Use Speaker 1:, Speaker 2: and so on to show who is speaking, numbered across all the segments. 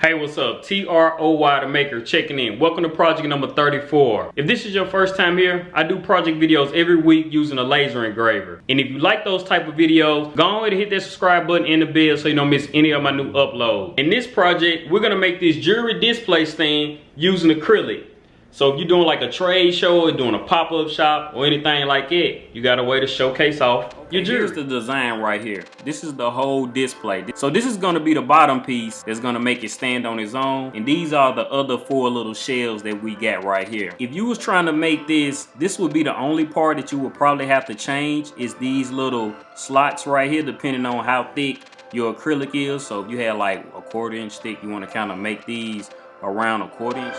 Speaker 1: Hey, what's up? TROY the Maker checking in. Welcome to project number 34. If this is your first time here, I do project videos every week using a laser engraver. And if you like those type of videos, go ahead and hit that subscribe button and the bell so you don't miss any of my new uploads. In this project, we're gonna make this jewelry display stand using acrylic. So if you're doing like a trade show or doing a pop-up shop or anything like that, you got a way to showcase off your jewelry. Here's the design right here. This is the whole display. So this is gonna be the bottom piece that's gonna make it stand on its own. And these are the other 4 little shells that we got right here. If you was trying to make this would be the only part that you would probably have to change is these little slots right here, depending on how thick your acrylic is. So if you had like a 1/4 inch thick, you wanna kinda make these around a 1/4 inch.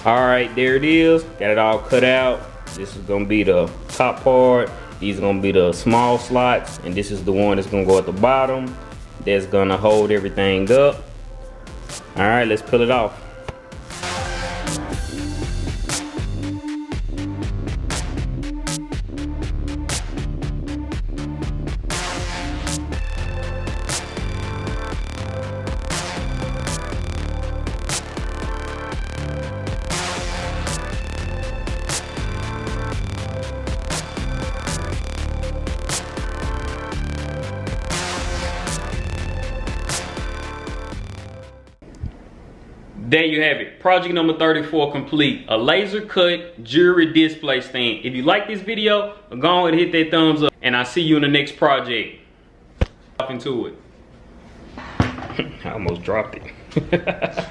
Speaker 1: Alright, there it is. Got it all cut out. This is gonna be the top part. These are gonna be the small slots. And this is the one that's gonna go at the bottom. That's gonna hold everything up. Alright, let's peel it off. There you have it. Project number 34 complete. A laser cut jewelry display stand. If you like this video, go ahead and hit that thumbs up. And I'll see you in the next project. Off into it. I almost dropped it.